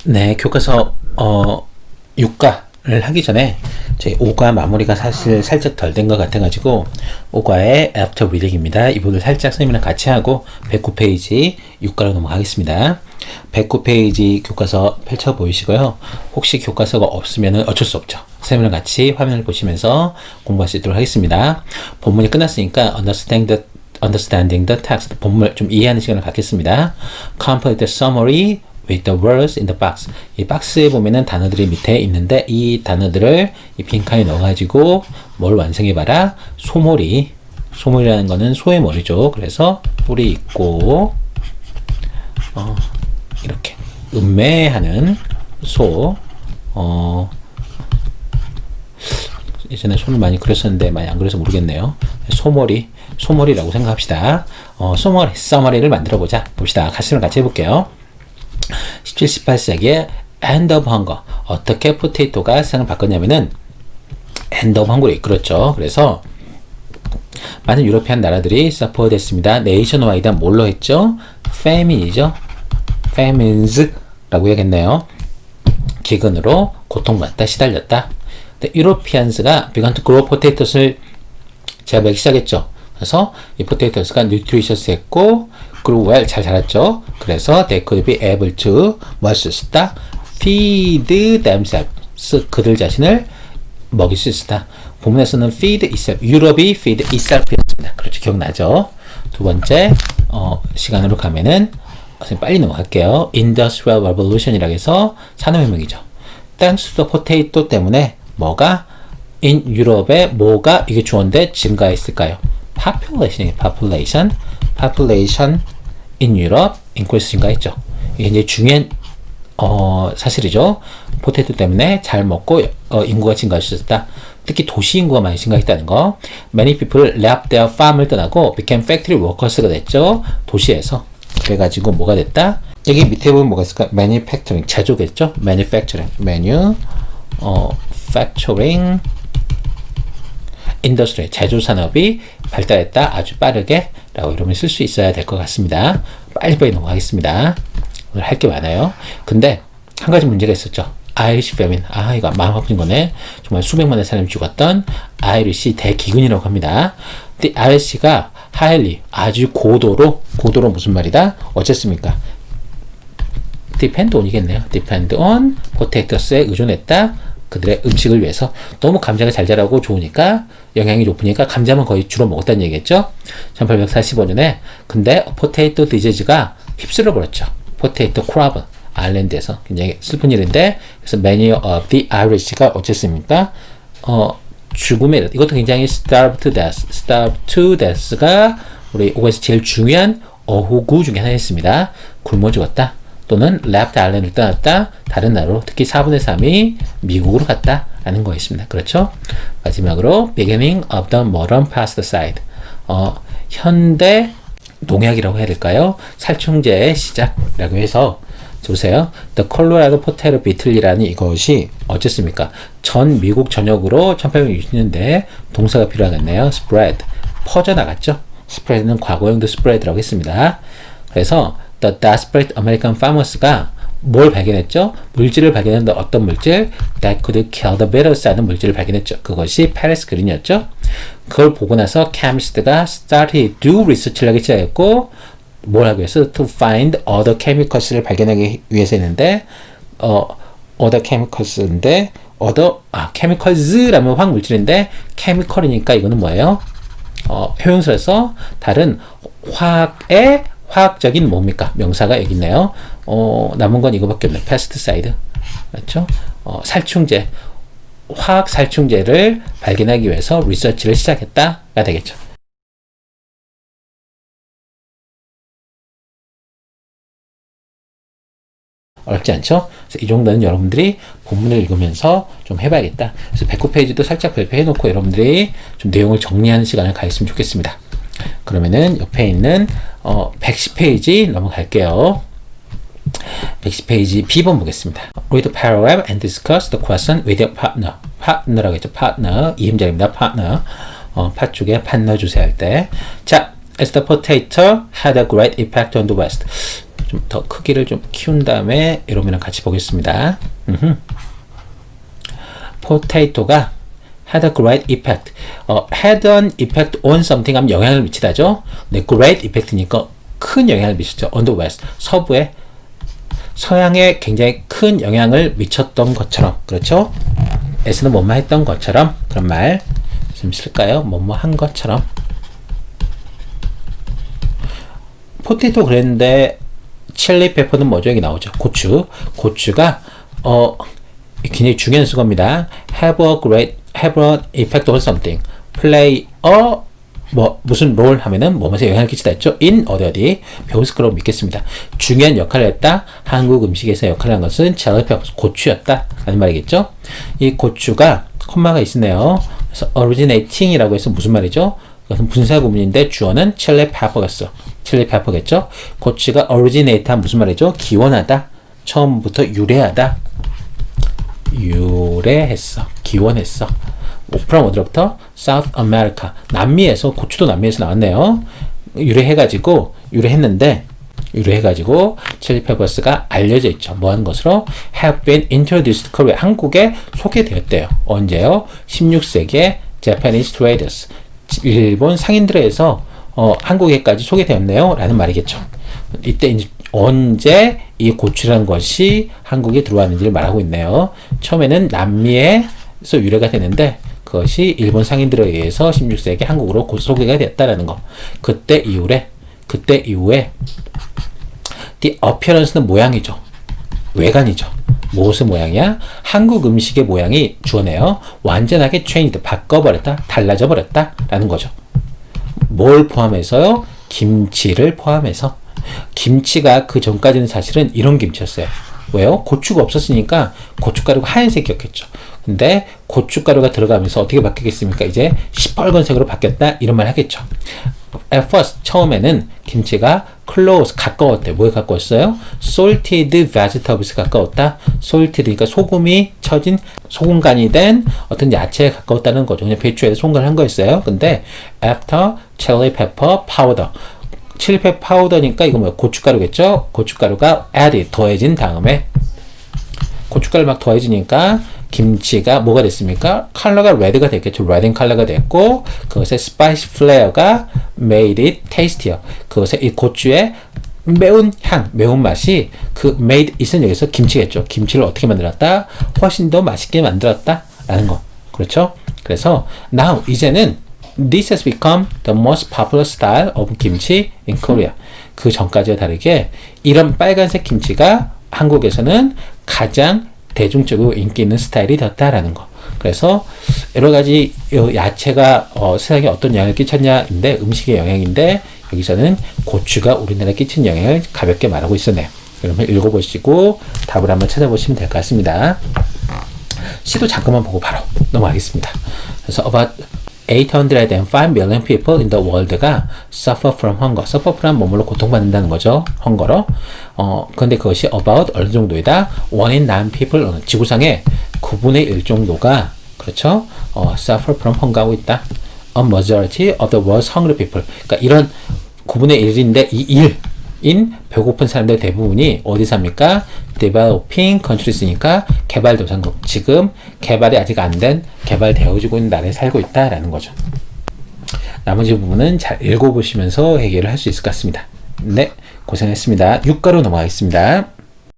네, 교과서 육과를 하기 전에 저희 5과 마무리가 사실 살짝 덜 된 것 같아가지고 5과의 After Reading입니다. 이 부분을 살짝 선생님이랑 같이 하고 109페이지 육과로 넘어가겠습니다. 109페이지 교과서 펼쳐 보이시고요. 혹시 교과서가 없으면 어쩔 수 없죠. 선생님이랑 같이 화면을 보시면서 공부할 수 있도록 하겠습니다. 본문이 끝났으니까 Understanding the text, 본문을 좀 이해하는 시간을 갖겠습니다. Complete the summary with the words in the box. 이 박스에 보면은 단어들이 밑에 있는데 이 단어들을 이 빈칸에 넣어가지고 뭘 완성해봐라. 소몰이라는 거는 소의 머리죠. 그래서 뿔이 있고 이렇게 음매하는 소. 예전에 손을 많이 그렸었는데 많이 안 그려서 모르겠네요. 소몰이라고 생각합시다. 서머리를 만들어 봅시다. 같이 해볼게요. 17, 18세기에 end of hunger. 어떻게 포테이토가 세상을 바꿨냐면은 end of hunger로 이끌었죠. 그래서 많은 유로피안 나라들이 서포트했습니다. 네이션와이드한 뭘로 했죠? famines 라고 해야겠네요. 기근으로 고통받다, 시달렸다. 근데 유로피안스가 began to grow potatoes를 제압하기 시작했죠. 그래서 이 포테이토스가 nutritious 했고 grew well, 잘 자랐죠. 그래서 they could be able to 뭐 할 수 있었다? feed themselves, 그들 자신을 먹일 수 있었다. 본문에서는 feed itself, 유럽이 feed itself였습니다. 그렇죠, 기억나죠? 두 번째 시간으로 가면은 빨리 넘어갈게요. Industrial Revolution이라고 해서 산업혁명이죠. Thanks to the potato 때문에 뭐가 in 유럽에 뭐가 이게 주어인데 증가했을까요? population in Europe increase 증가했죠. 이게 이제 중요한 사실이죠. 포테이토 때문에 잘 먹고 인구가 증가할 수 있었다. 특히 도시 인구가 많이 증가했다는 거. Many people left their farm을 떠나고 became factory workers가 됐죠. 도시에서. 그래가지고 뭐가 됐다? 여기 밑에 보면 뭐가 있을까? manufacturing, 제조겠죠? manufacturing industry, 제조 산업이 발달했다. 아주 빠르게 라고 이러면 쓸 수 있어야 될 것 같습니다. 빨리빨리 넘어가겠습니다. 오늘 할 게 많아요. 근데 한 가지 문제가 있었죠. 아이리시 패민. 이거 마음 아픈 거네. 정말 수백만의 사람이 죽었던 아이리시 대기근이라고 합니다. 근데 아이리시가 highly, 아주 고도로 무슨 말이다? 어쨌습니까? depend on이겠네요. depend on potatoes에 의존했다. 그들의 음식을 위해서. 너무 감자가 잘 자라고 좋으니까 영양이 높으니까 감자만 거의 주로 먹었다는 얘기겠죠. 1845년에 근데 포테이토 디지즈가 휩쓸어 버렸죠. 포테이토 크롭 아일랜드에서. 굉장히 슬픈 일인데 그래서 many of the Irish가 어쨌습니까? 죽음에 이것도 굉장히 starve to death가 우리 오에서 제일 중요한 어후구 중에 하나였습니다. 굶어 죽었다. 또는 left island을 떠났다. 다른 나라로 특히 4분의 3이 미국으로 갔다 라는 거였습니다. 그렇죠? 마지막으로 beginning of the modern pesticide. 현대 농약이라고 해야 될까요? 살충제의 시작이라고 해서 보세요. The Colorado Potato Beetle이라는 이것이 어쨌습니까? 전 미국 전역으로 1860년대에 동사가 필요하겠네요. spread. 퍼져나갔죠? spread는 과거형도 spread라고 했습니다. 그래서 The Desperate American Farmers가 뭘 발견했죠? 물질을 발견했는데 어떤 물질? That could kill the beetles라는 물질을 발견했죠. 그것이 파리스 그린이었죠. 그걸 보고 나서 chemist가 started to do research를 하기 시작했고 뭘 하기 위해서? To find other chemicals를 발견하기 위해서 했는데 other chemicals인데 chemicals라면 화학물질인데 chemical이니까 이거는 뭐예요? 효용사에서 다른 화학적인 뭡니까? 명사가 여기 있네요. 남은 건 이거밖에 없네. pesticide. 그렇죠? 살충제. 화학 살충제를 발견하기 위해서 리서치를 시작했다가 되겠죠. 어렵지 않죠? 그래서 이 정도는 여러분들이 본문을 읽으면서 좀 해봐야겠다. 그래서 109페이지도 살짝 발표해놓고 여러분들이 좀 내용을 정리하는 시간을 가졌으면 좋겠습니다. 그러면은 옆에 있는 110페이지 넘어갈게요. 110페이지 B번 보겠습니다. Read the paragraph and discuss the question with your partner. partner라고 했죠. partner. 이음절입니다. partner. 파 쪽에 partner 주세할 때. 자, as the potato had a great impact on the West. 좀 더 크기를 좀 키운 다음에 이러면 같이 보겠습니다. potato가 had a great effect. had an effect on something 하면 영향을 미치다죠. 네, great effect니까 큰 영향을 미쳤죠. on the west. 서양에 굉장히 큰 영향을 미쳤던 것처럼. 그렇죠? s는 뭐뭐 했던 것처럼. 그런 말 좀 쓸까요? 뭐뭐 한 것처럼. 포테이토 그랬는데 칠리 페퍼는 뭐죠? 여기 나오죠. 고추가 굉장히 중요한 수거입니다. have an effect on something. play 무슨 롤 하면은 뭐뭐에 영향을 끼치다 했죠. in 어디 배웠을 거라고 믿겠습니다. 중요한 역할을 했다. 한국 음식에서 역할을 한 것은 칠리 페퍼 고추였다 라는 말이겠죠. 이 고추가 콤마가 있네요. 그래서 originating이라고 해서 무슨 말이죠? 그것은 분사 구문인데 주어는 칠리 페퍼겠어. 칠리 페퍼겠죠. 고추가 originate 한 무슨 말이죠? 기원하다. 처음부터 유래하다. 유래했어. 기원했어. from 어디로부터? South America. 남미에서, 고추도 남미에서 나왔네요. 유래해가지고 칠리 페퍼스가 알려져 있죠. 뭐 하는 것으로? have been introduced to Korea. 한국에 소개되었대요. 언제요? 16세기에 Japanese traders. 일본 상인들에 의해서 한국에까지 소개되었네요. 라는 말이겠죠. 이때 이제 언제 이 고추라는 것이 한국에 들어왔는지를 말하고 있네요. 처음에는 남미에서 유래가 되는데 그것이 일본 상인들에 의해서 16세기 한국으로 소개가 됐다라는 거. 그때 이후에 the appearance는 모양이죠. 외관이죠. 무엇의 모양이야? 한국 음식의 모양이 주어네요. 완전하게 changed, 바꿔버렸다, 달라져 버렸다 라는 거죠. 뭘 포함해서요? 김치를 포함해서. 김치가 그 전까지는 사실은 이런 김치였어요. 왜요? 고추가 없었으니까 고춧가루가 하얀색이었겠죠. 근데 고춧가루가 들어가면서 어떻게 바뀌겠습니까? 이제 시뻘건색으로 바뀌었다 이런 말 하겠죠. At first, 처음에는 김치가 close, 가까웠대. 뭐에 가까웠어요? salted vegetables 가까웠다. salted니까 소금이 쳐진, 소금간이 된 어떤 야채에 가까웠다는 거죠. 그냥 배추에다 소금간을 한 거였어요. 근데 after chili pepper powder, 칠리 페퍼 파우더니까 이거 뭐야? 고춧가루겠죠? 고춧가루가 added, 더해진 다음에 고춧가루 막 더해지니까 김치가 뭐가 됐습니까? 컬러가 레드가 됐겠죠. 레드 컬러가 됐고 그것의 스파이시 플레어가 made it tastier. 그것의 이 고추의 매운 향, 매운맛이 그 made it은 여기서 김치겠죠. 김치를 어떻게 만들었다? 훨씬 더 맛있게 만들었다 라는 거. 그렇죠? 그래서 now 이제는 this has become the most popular style of kimchi in Korea. 그 전까지와 다르게 이런 빨간색 김치가 한국에서는 가장 대중적으로 인기 있는 스타일이 되었다라는 거. 그래서 여러 가지 야채가 세상에 어떤 영향을 끼쳤냐인데 음식의 영향인데 여기서는 고추가 우리나라에 끼친 영향을 가볍게 말하고 있었네요. 여러분 읽어보시고 답을 한번 찾아보시면 될 것 같습니다. 시도 잠깐만 보고 바로 넘어가겠습니다. 그래서 about 805 million people in the world가 suffer from hunger. suffer from 뭐뭐로 고통받는다는 거죠. 헝거로. 근데 그것이 about 어느 정도이다? 1 in 9 people, 지구상의 9분의 1 정도가, 그렇죠? suffer from hunger 하고 있다. A majority of the world's hungry people. 그러니까 이런 9분의 1인데 이 1인 배고픈 사람들 대부분이 어디 삽니까? developing countries니까 개발도상국. 지금 개발이 아직 안 된, 개발되어지고 있는 나라에 살고 있다라는 거죠. 나머지 부분은 잘 읽어보시면서 해결을 할 수 있을 것 같습니다. 네, 고생했습니다. 6가로 넘어가겠습니다.